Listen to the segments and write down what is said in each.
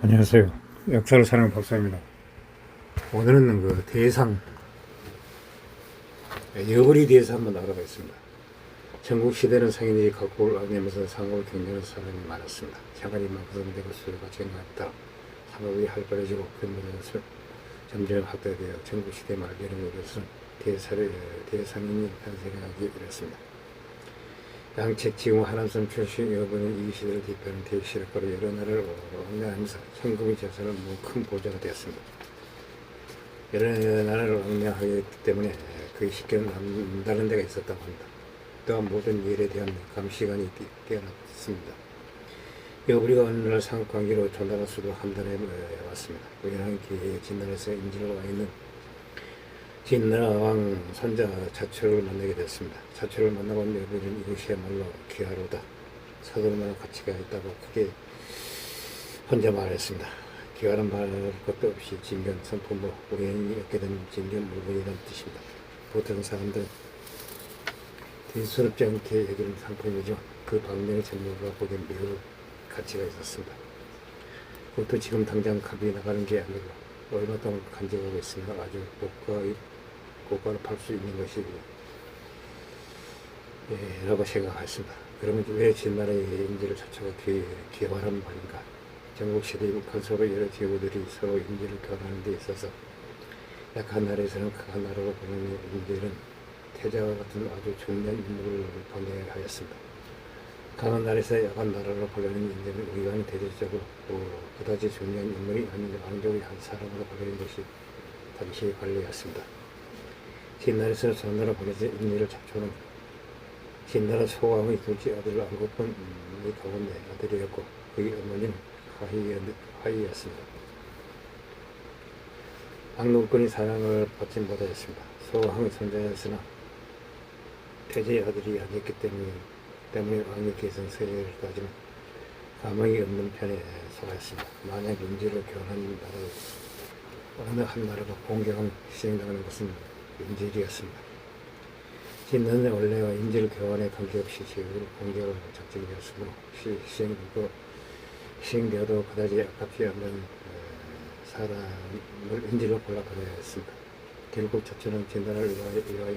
안녕하세요. 역사를 사랑하는 박사입니다. 오늘은 대상, 여부리 대해서 한번 알아보겠습니다. 전국시대는 상인들이 각국을 아내면서 상업을 경쟁하는 사람이 많았습니다. 자갈이 많고선되고 수요가 증가했다. 상업이 활발해지고 근무는 점점 확대되어 전국시대 말기에는 이것은 대상인이 탄생하기 이랬습니다. 양책 지금 하남선 출신 여부는 이 시대를 대표하는 대실학가로 여러 나라를 왕래하면서 현금의 재산은 큰 보좌가 되었습니다. 여러 나라를 왕래하기 때문에 그게 쉽게 남다른 데가 있었다고 합니다. 또한 모든 일에 대한 감시관이 뛰어났습니다. 여부리가 어느 날 상관계로 전달할 수도 한달에 왔습니다. 우연한 기회에 진나라에서 임진을 와 있는 진나라 왕 선자 자초를 만나게 됐습니다. 자초를 만나고 여부리는 이것이야말로 귀하로다. 서둘러나 가치가 있다고 크게 혼자 말했습니다. 귀하는 말할 것도 없이 진견, 선품으로 우연히 얻게 된 진견 물건이라는 뜻입니다. 보통 사람들은 대수롭지 않게 여기는 상품이죠. 그 방면의 전문가가 보기엔 매우 가치가 있었습니다. 그것도 지금 당장 값이 나가는 게 아니고 얼마 동안 간직하고 있으면 아주 고가로 팔 수 있는 것이 라고 생각했습니다. 그러면 왜 진나라의 인재를 자체가 귀화란 말인가? 전국시대의 북한서로 여러 제국들이 서로 인재를 교환하는 데 있어서 약한 나라에서는 강한 나라로 보는 인재는 태자와 같은 아주 중요한 인물을 보내하였습니다. 강한 나라에서 약한 나라로 보려는 인재는 의왕이 대대적으로 그다지 중요한 인물이 아닌 왕족의 한 사람으로 보려는 것이 당시의 관례였습니다. 진나라에서 전나라 보내서 인재를 잡초는 진나라 소왕의 둘째 아들 안국본의 가운데 아들이었고 그의 어머니는 화희였습니다. 안국본이 사랑을 받지 못하였습니다. 소왕의 손자였으나 태제의 아들이 아니었기 때문에 왕의 계승세를 따지면 가망이 없는 편에 속하였습니다. 만약 인재를 교환한 나라를 어느 한 나라가 공격하면 희생당하는 것은 인질이었습니다. 진나라의 원래와 인질 교환에 관계없이 제국을 공격을 작정되었으므로 희생되어도 그다지 아깝지 않는 사람을 인질로 골라보내야 했습니다. 결국 자초는 진나라를 위하여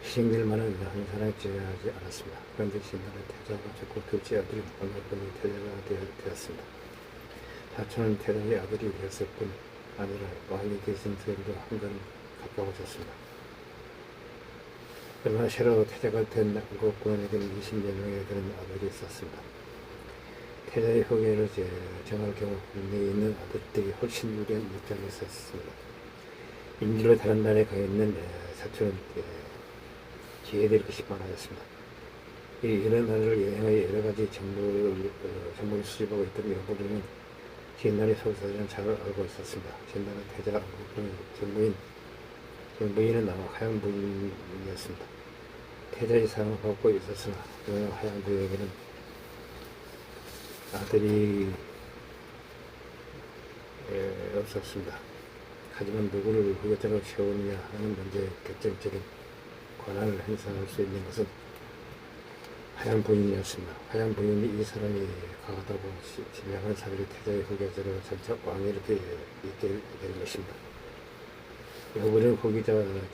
희생될 만한 한 사람이 제외하지 않았습니다. 그런데 진나라의 태자가 죽고 둘째 아들이 안국본이 태자가 되었습니다. 자초는 태자의 아들이 되었을 뿐 아니라 왕의 계승세에도 한건 가까워졌습니다. 그러나 새로 태자가 된 안국본에게는 20여 명에 되는 아들이 있었습니다. 태자의 후계를 정할 경우 국내에 있는 아들들이 훨씬 유리한 입장에 있었습니다. 인질로 다른 나라에 가 있는 자초는 기회될 것이 많아졌습니다. 이런 나라를 여행하여 여러 가지 정보를 수집하고 있던 여부리는 진나라의 속사정을 잘 알고 있었습니다. 진나라 태자 안국본의 정부인은 하양 부인이었습니다. 태자의 사랑을 받고 있었으나 하양 부인에게는 아들이 없었습니다. 하지만 누구를 후계자로 세우느냐 하는 문제에 결정적인 권한을 행사할 수 있는 것은 하양 부인이었습니다. 하양 부인이 이 사람이 강하다고 지명한 사람이 태자의 후계자로 점차 왕위를 있게 될 것입니다. 여부리는 후계자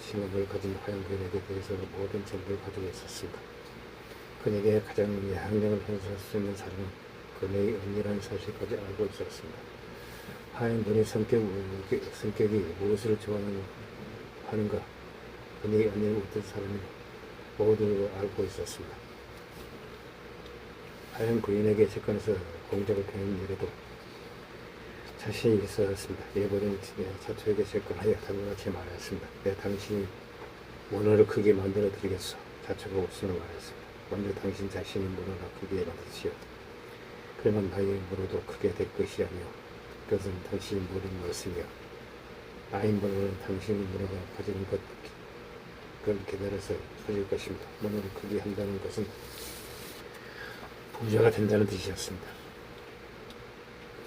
칭함을 가진 하양 부인에게 대해서 모든 정보를 가지고 있었습니다. 그에게 가장 양령을 행사할 수 있는 사람은 그녀의 언니라는 사실까지 알고 있었습니다. 하양 부인의 성격이 무엇을 좋아하는가, 그녀의 언니는 어떤 사람이 모두 알고 있었습니다. 하양 부인에게 접근해서 공작을 펴는 일에도 자신이 있었습니다. 여부리는 자초에게 접근하여 다음같이 말했습니다. 내 당신이 문어를 크게 만들어 드리겠소. 자초가 웃으며 말했습니다. 먼저 당신 자신이 문어를 크게 만드시오. 그러면 나의 문어도 크게 될 것이 아니오. 그것은 당신이 모든 것이며 나의 문어는 당신의 문어가 가지는 그걸 기다려서 커질 것입니다. 문어를 크게 한다는 것은 부자가 된다는 뜻이었습니다.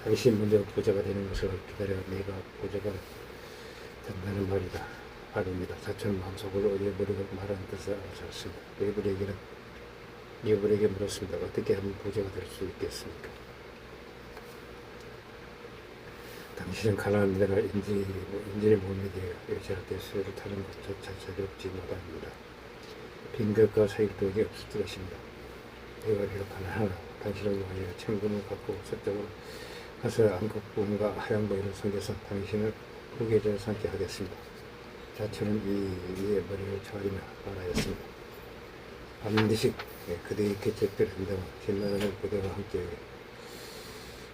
당신 먼저 부자가 되는 것을 기다려 내가 부자가 된다는 말입니다. 자초는 마음속으로 여부리가 말하는 뜻을 알았습니다. 여부리에게 물었습니다. 어떻게 하면 부자가 될 수 있겠습니까? 당신은 가난한 데가 인질의 몸에 대해 여자한테 수레를 타는 것조차 자격지 못합니다. 빈것과 사익도이 없을 것입니다. 내가 기록하는 하나, 당신을 위하여 천금을 갖고 서쪽으로 가서 안국부문과 하얀 보이를 섬겨서 당신을 후계자로 삼게 하겠습니다. 자초는 이의 머리를 조아리며 말하였습니다. 반드시 그대의 개척들을 한다면 신나는 그대와 함께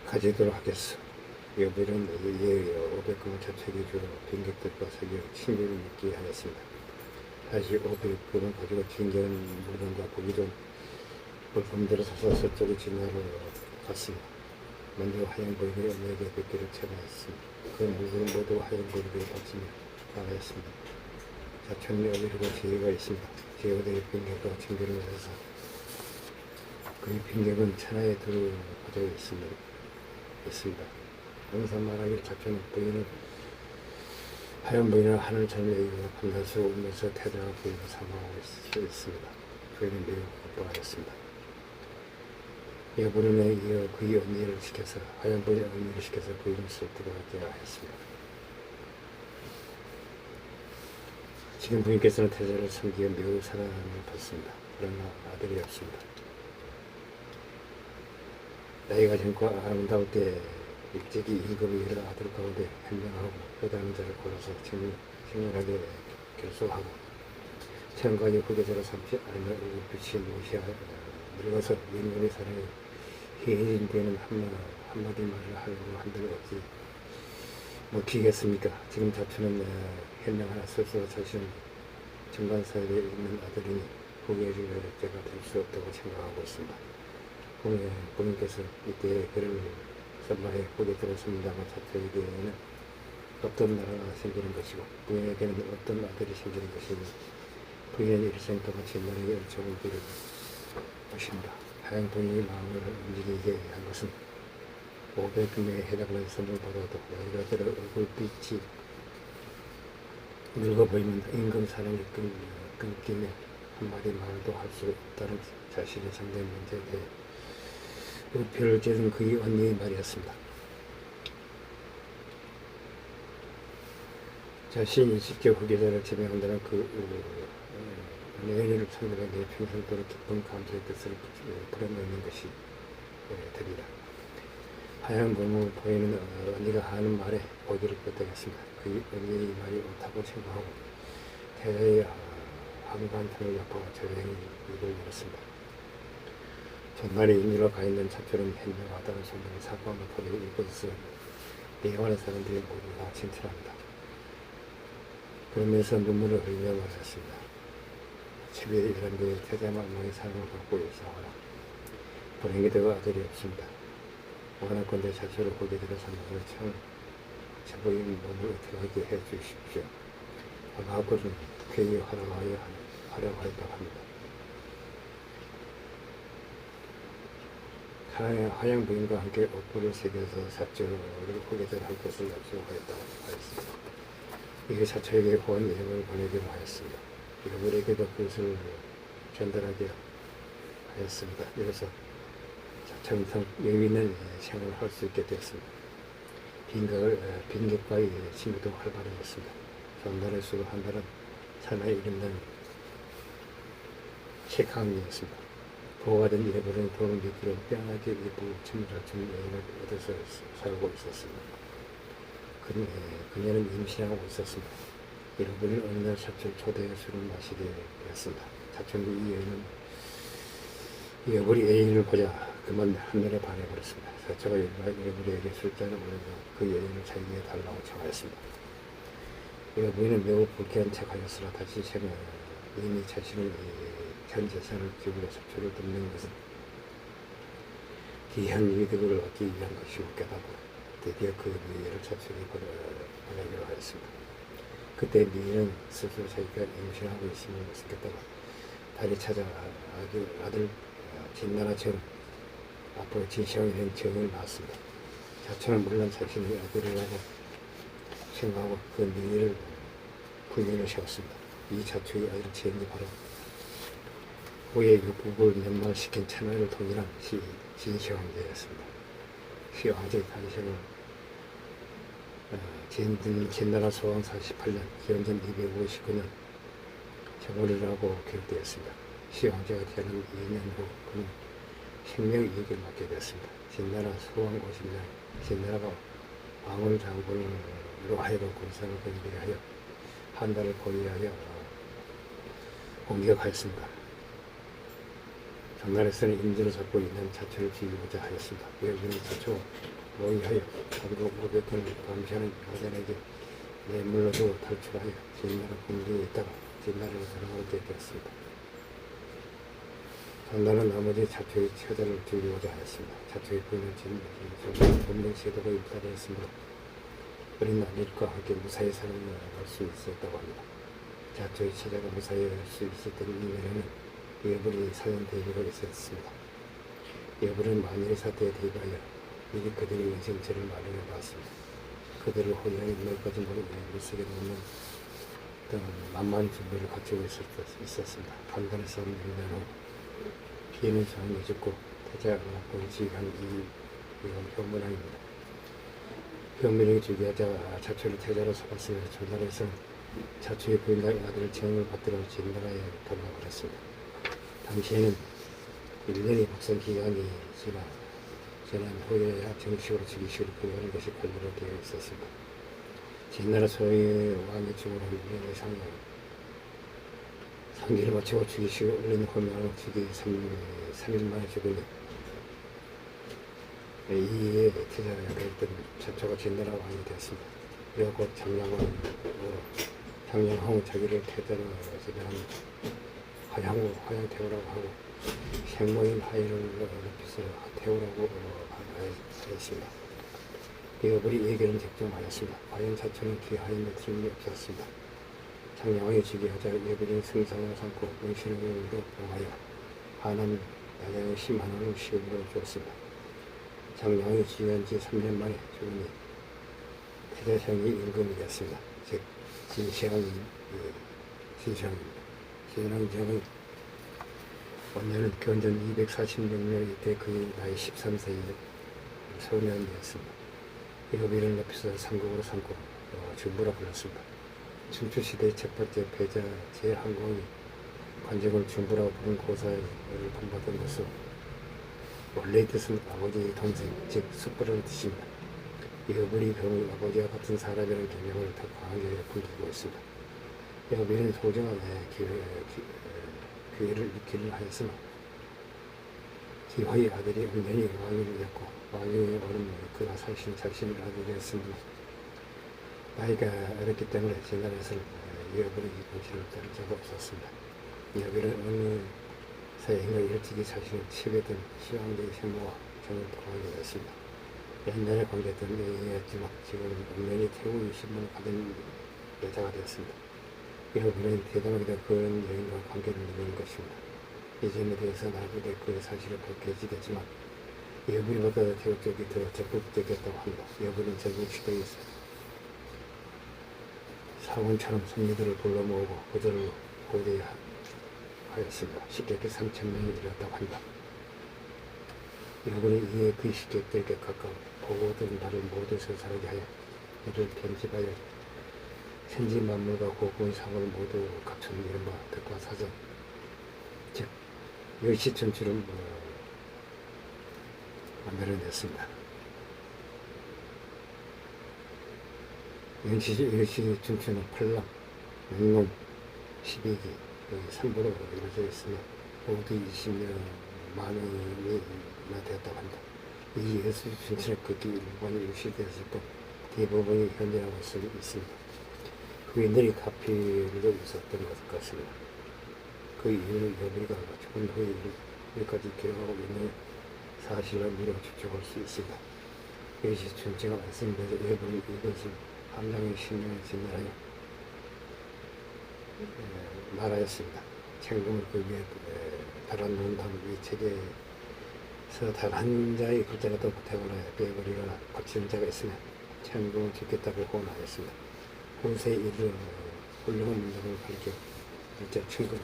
가지도록 하겠소. 여부는 이에 500금을 자책해 주어 빈객들과 사귀어 친교를 믿게 하였습니다. 다시 500금을 가지고 진경한 물건과 보기 좋은 물품들을 사서 서쪽의 진화로 갔습니다. 먼저 하얀 고리를 언니에게 뵙기를 청하였습니다. 그 물건은 모두 하얀 고리를 바치며 말하였습니다. 자천이 어리고 지혜가 있습니다. 지혜의 빈객과 친교를 해서 그의 빈객은 천하에 두루 퍼져 있습니다. 항상 말하기를 자천은 부인은 하얀 부인은 하늘 자매이고 밤낮으로 울면서 태도와 부인을 사모하고 있습니다. 부인은 매우 고통하였습니다. 여부는에 이어 그의 언니를 시켜서 하얀 부인의 언니를 시켜서 부인을 설득하게 하였습니다. 지금 부인께서는 태자를 섬기어 매우 사랑을 받습니다. 그러나 아들이 없습니다. 나이가 젊고 아름다울 때 일찍이 임금이 이를 아들 가운데 현명하고 효다는 자를 골라서 청년하게 결속하고 천가지 후계자로 삼지 않으면 얼굴빛이 무시하여 늙어서 인간의 사랑에 희해진 데는 한마디 말을 하려고 한들 어찌 먹히겠습니까? 지금 자초는 현명하나 스스로 자신은 정관사에 있는 아들이니 후계자가 될 수 없다고 생각하고 있습니다. 부모님께서 이때 그를 선마에 후계자로 섬긴다면 자초에게는 어떤 나라가 생기는 것이고 부인에게는 어떤 아들이 생기는 것이니 부인의 일생 동안 진만에게 은총을 비를 것입니다. 하얀 부인의 마음을 움직이게 한 것은 500금에 해당하는 선을 받아도 나이가 들어 얼굴빛이 늙어 보이면 임금 사랑이 끊기며 한마디 말도 할 수 없다는 자신의 상대 문제에 대해 의표를 지은 그의 언니의 말이었습니다. 자신이 직접 후계자를 지명한다는 내연을 상대방에게 평생도록 깊은 감사의 뜻을 풀어내는 것이 됩니다. 하얀 부모 보이는 언니가 하는 말에 고개를 끄덕였습니다. 그의 언니의 말이 옳다고 생각하고 태자의 한간탄을 엿보고 조용히 입을 열었습니다. 전날에 인류가 가 있는 자초는 현명하다는 소문이 사고하며 퍼지고 이곳에서 예화하는 사람들이 모두 다 진출합니다. 그러면서 눈물을 흘리며 말했습니다. 집에 일한 그의 태자만 왕의 사랑을 받고 있사오라. 불행히도 아들이 없습니다. 원하건대 자초를 고개들어 삼아서 제보인 몸을 어떻게 해 주십시오. 아가하고는 괴히 하라고 하였다고 합니다. 하양 부인과 함께 옷불을 새겨서 사초를 고개들할 것을 약속하였다고 하였습니다. 이게 사초에게 호언 내용을 보내기로 하였습니다. 여러분에게도 그것을 전달하게 하였습니다. 이래서 자천상 여유 있는 생활을 할 수 있게 되었습니다. 빈객과의 친구도 활발해졌습니다. 전달의 수로 한 달은 산하에 이른다는 책항이었습니다. 보호하던 일해버린 돈을 미끼로 빼앗게 입고 친밀하친 여인을 얻어서 살고 있었습니다. 그녀는 임신하고 있었습니다. 잃어버린 어느 날 사촌 초대해 술을 마시게 되었습니다. 사촌도 이 여인은 잃어버린 애인을 보자 그만 한눈에 반해버렸습니다. 사초가 잃어버리에게 술잔을 올려서 그 여인을 자기에게 달라고 청하였습니다. 잃어버리는 매우 불쾌한 척하였으나 다시 생각 이미 자신의 전 재산을 기울여 사초를 돕는 것은 귀한 이득을 얻기 위한 것이고 깨닫고 드디어 그 미애를 사초에게 보내기로 하였습니다. 그때 미애는 스스로 자기가 임신하고 있음을 느꼈다가 달이 찾아 아들 진나라 정 앞으로 진시황이 된 정을 낳았습니다. 자초는 물론 자신의 아들이라고 생각하고 그 미애를 부인을 세웠습니다. 이 자초의 아들 지은이 바로 후에 육국을 멸망시킨 천하를 통일한 진시황제였습니다. 시황제의 탄생을 진나라 소왕 48년, 기원전 259년 정월이라고 기록되었습니다. 시황제가 태어난 2년 후 그는 생명이익을 맡게 되었습니다. 진나라 소왕 50년, 진나라가 왕을 장군으로 하여금 군사를 건비하여 하여 한달을 포위하여 공격하였습니다. 전날에서는 인질을 잡고 있는 자초를 죽이고자 하였습니다. 여기는 자초 모의하여 한국 500톤을 감시하는 여자에게 내물로도 탈출하여 진나라 군주에 있다가 진나라로 돌아오게 되었습니다. 전날은 나머지 자초의 처자를 죽이고자 하였습니다. 자초의 부인은 진나라 본명시도로 일탈하였으므로 어린 아들과 함께 무사히 살아날 수 있었다고 합니다. 자초의 처자가 무사히 할 수 있었던 이면에는 여불이 사연 대비가 있었습니다. 여불은 만일의 사태에 대비하여 미리 그들의 인생체를 마련해 봤습니다. 그들을 호위하여 너까지 물속에 놓는 등 만만한 준비를 갖추고 있었습니다. 판단의 싸움을 이기는 후 피해는 저항해 죽고 태자가 본지한 이건 현문왕입니다. 현문왕이 즉위하자 자초를 태자로 삼았으며 전날에서는 자초의 부인과 아들을 정을 받들어 진나라에 돌아버렸습니다. 당시에는 1년의 박상 기간이 지난 후에야 정식으로 즉위식을 거행하는 것이 관례로 되어 있었습니다. 진나라 소의 왕의 죽음으로 1년 이상 상기를 마치고 즉위식을 올린 후면 즉위 3일 만에 죽으니 이에 태자가 있던 자초가 진나라 왕이 되었습니다. 이어 곧 장량왕으로 장량왕은 자기를 태자로 지배하는 화양태우라고 하고 생모인 하이를 높여서 태우라고 하였습니다. 여불이 예견을 적정하였습니다. 과연 자초는 귀하인데 틀림이 없었습니다. 장량왕이 즉위하자 여불이는 승상을 삼고 명신으로 봉하여 하남 나장의 10만원을 시험으로 주었습니다. 장량왕이 즉위한 지 3년 만에 죽으니 태자상이 임금이었습니다. 즉 진시황입니다. 진시황은 원년은 기원전 246년 이때 그의 나이 13세의 소년이었습니다. 여비를 높여서 삼국으로 삼고 중부라 불렀습니다. 춘추시대의 첫 번째 패자 제항공이 관직을 중부라고 부른 고사를 본받은 것으로 원래의 뜻은 아버지의 동생, 즉 숙부라는 뜻입니다. 여불이 경우 아버지와 같은 사람이라는 개념을 더 강하게 풍기고 있습니다. 여비는 소중한 기회를 잃기를 하였으나 기화의 아들이 은연히 왕이 되었고 왕이 오른 그가 사실 자신의 아들이었으므로 나이가 어렸기 때문에 진나라에서는 여불의 공신을 따를 자가 없었습니다. 여불은 어느 사형을 일찍이 자신의 칩에든 시황제의 생모와 정을 구하게 되었습니다. 옛날에 관계했던 여인이었지만 지금은 은연히 태국의 신분을 받은 여자가 되었습니다. 여불은 대담하게도 그런 여인과 관계를 이루는 것입니다. 이 점에 대해서 나중에 그 사실을 밝혀지겠지만 여불보다 태국 쪽이 더 적극적이었다고 합니다. 여불은 전국시대에서 사원처럼 선비들을 불러 모으고 그들을 고대하였습니다. 식객이 3,000명이 이르렀다고 합니다. 여불은 이에 그 식객들에게 각각 보고된 바를 모두 서사하게 하여 이를 편집하여 천지만물과 고고의 상을 모두 갖춘 이른바 덕화사전, 즉 열시천추를 만들어냈습니다. 열시천추는 팔랑, 영롱, 12기, 3부로 이루어져 있으며 모두 20여 만원이나 되었다고 합니다. 이 열시천추는 극히 일본이 유실되었을 뿐 대부분이 현존하고 있습니다. 후인들이 카피를 있었던 것 같습니다. 그 이유는 여비가 죽은 후에 여기까지 기록하고 있는 사실을 미리 추측할 수 있습니다. 이것이 전체가 말씀드려서 여비는 이것을 함량의 신명을 진열하여 말하였습니다. 책임을 그 위에 달아놓은 다음 이 책에서 단 한 자의 글자라도 보태거나 빼버리거나 거치는 자가 있으면 책임을 짓겠다고 호언하였습니다. 후세에 이르러 훌륭한 문장을 가르쳐 글자 충분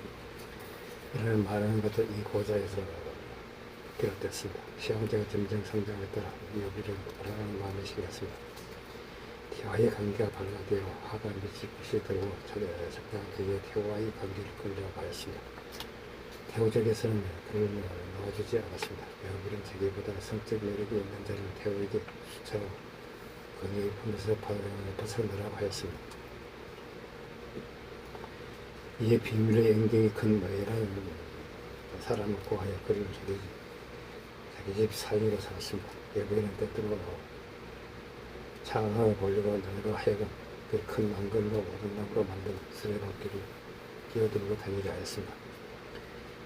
이라는 말하는 것도 이 고자에서 비롯됐습니다. 시황제가 점점 성장에 따라 여비를 알아가는 마음이 생겼습니다. 태와의 관계가 발라되어 화가 미칠 것이 들고 적당한 그의 태와의 관계를 끌려가였으며 태우족에서는 그를 넣어주지 않았습니다. 여러분은 자기보다 성적 매력이 있는 자를 태우에게 수차로 그의 품에서 벗어나라고 하였습니다. 이에 비밀의 영경이 큰 노예라는 사람을 구하여 그를 자기 집 사인으로 삼았습니다. 여부인은 때때로 창을 벌리고 너희로 하여금 그 큰 망걸로 오른나무로 만든 수레바퀴를 끼어들고 다니게 하였습니다.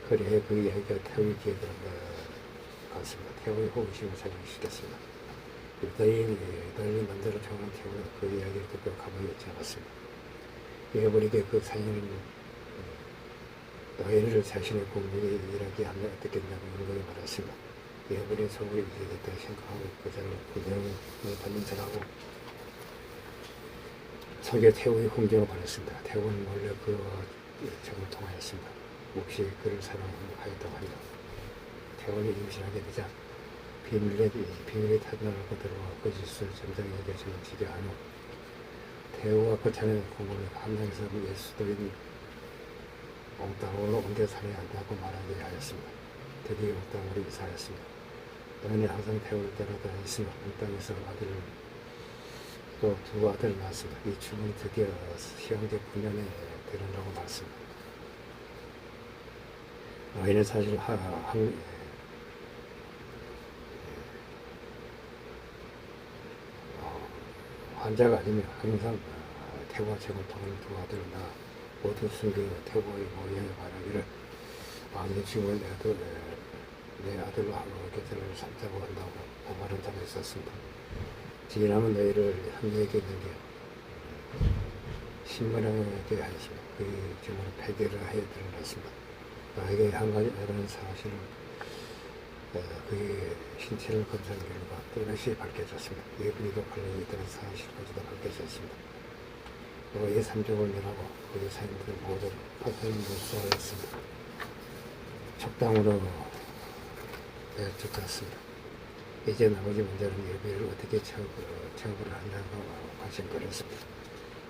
그리하여 그 이야기가 태우의 귀에 들어간 것 같습니다. 태우의 호기심을 자극시켰습니다. 유다인이 남자를 정한 태우는 그 이야기를 듣고 가만히 있지 않았습니다. 여부인에게 그 사인을 너희를 자신의 공부에 일하게 하면 어떻겠냐고 연극에 말했습니다. 여부인의 속을 이해됐다 생각하고 그 자를 구경을 받는 자라고 속에 태우의 홍정을 보냈습니다. 태우는 몰래 그와 정을 통하였습니다. 몹시 그를 사랑하였다고 합니다. 태우는 임신하게 되자 비밀에 타들어가고 들어와 거짓을 점장에게 전치게 한 후 태우와 그 자는 공부를 함량에서 예수도인 옥당으로 옮겨 살아야 한다고 말하게 하였습니다. 드디어 옥당으로 이사하였습니다. 너희는 항상 태우를 따라다 했으며 옥당에서 아들을 또 두 아들을 낳았습니다. 이 춤은 드디어 시황제 9년에 드러나고 말습니다. 너희는 사실 환자가 아니며 항상 태우와 제공을 통하는 두 아들을 낳아 모두 숨기고 태우의 모양을 말하기를 왕의 지금은 내 아들로 하고 계절을 삼자고 한다고 말한 자가 있었습니다. 지금은 너희를 합리에게 있는 게 신문하게 하였습니다. 그의 증언을 폐기를 하여 드러났습니다. 너에게 한 가지 알아는 사실은 그의 신체를 검사한 결과 또다시 밝혀졌습니다. 예분이도 관련이 있다는 사실까지도 밝혀졌습니다. 너의 삼족을 멸하고 그의 사인들을 모두 파편을 몰수하였습니다. 적당으로 내쫓았습니다. 이제 나머지 문제는 예비를 어떻게 처벌을 한다고 관심거렸습니다.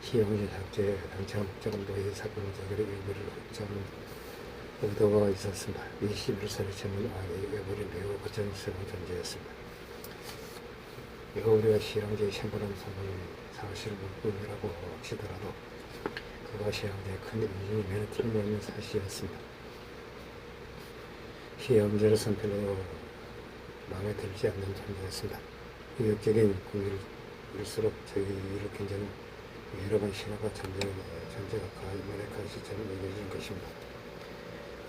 시험제 작제에 당차 목적은 노예 사건을 자결의 예비를 흡수하는 의도가 있었습니다. 21살의 젊은 아이의 예비를 매우 거창스러운 존재였습니다. 우리가 시황제의 생활한 사실을 묻고이라고 치더라도 그가 시황제의 큰 인중이 매는 틀림없는 사실이었습니다. 시황제로선 별로 마음에 들지 않는 존재였습니다. 의욕적인 국일일수록 저희 일으킨 자는 여러 번 신화가 존재가 가문의 시점을 얘기해주는 것입니다.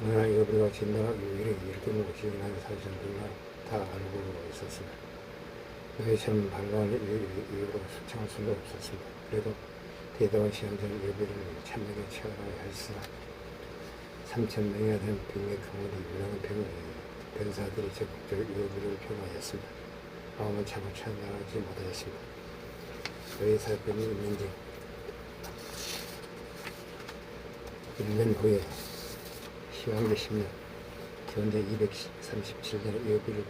그러나 우리가 진나라 일이 이렇게 무엇이라는 사실들만 다 알고 있었습니다. 그것처럼 반가운 이유로 수청할 수는 없었습니다. 그래도 대다원 시험전 예비를 참여하게 체험하여 했으나 3,000명이나 된 병의 강원이 유명한 변사들이 적극적 예비를 표명하였습니다. 마음은 참아 참여하지 못하였습니다. 왜 사건이 있는지 1년 후에 시황제 10년 견제 237년의 예비를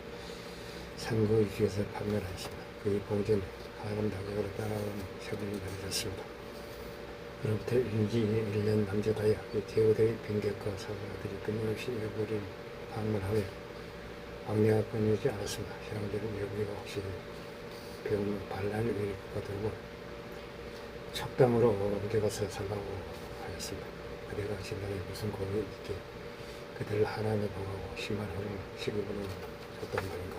상고주에서 판결하였습니다. 그의 봉전 하람 당역으로 따라온 세분이 내려졌습니다. 그로부터 1년 남짓하여 제후대의 빈객과 사관들이 끊임없이 예비를 방문하며 왕래가 끊이지 않았습니다. 시황제는 예비가 혹시 배운 반란을 일으키고 척당으로 옮겨가서 살라고 하였습니다. 그대가 진단에 무슨 공이 있게 그들을 하나님에 보고 10만 원을 시급으로 줬단 말인가.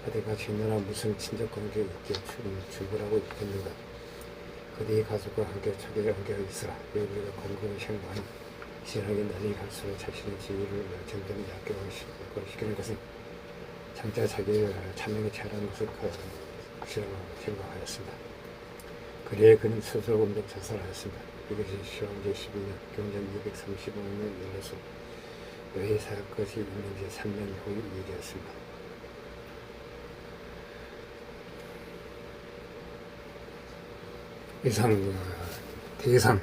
그대가 진나라 무슨 친척 관계 있게 죽으라고 있겠는가. 그대의 가족과 함께 척에 옮겨 있으라. 예비가 공공을 생각하니 신학이 날이 갈수록 자신의 지위를 점점 약화시키는 것은 장차 자기의 참명에 차라는 것을 것이라고 생각하였습니다. 그래야 그는 스스로 운동 자살하였습니다. 이것이 시황제 12년, 경전 235년 열려서 왜 사역것이 있는지 3년 후 일이었습니다. 이상 대상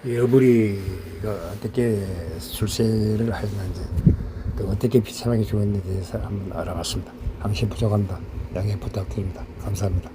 여부리가 어떻게 출세를 하였는지 또 어떻게 비참하게 죽었는지에 대해서 한번 알아봤습니다. 당신 부족합니다. 양해 부탁드립니다. 감사합니다.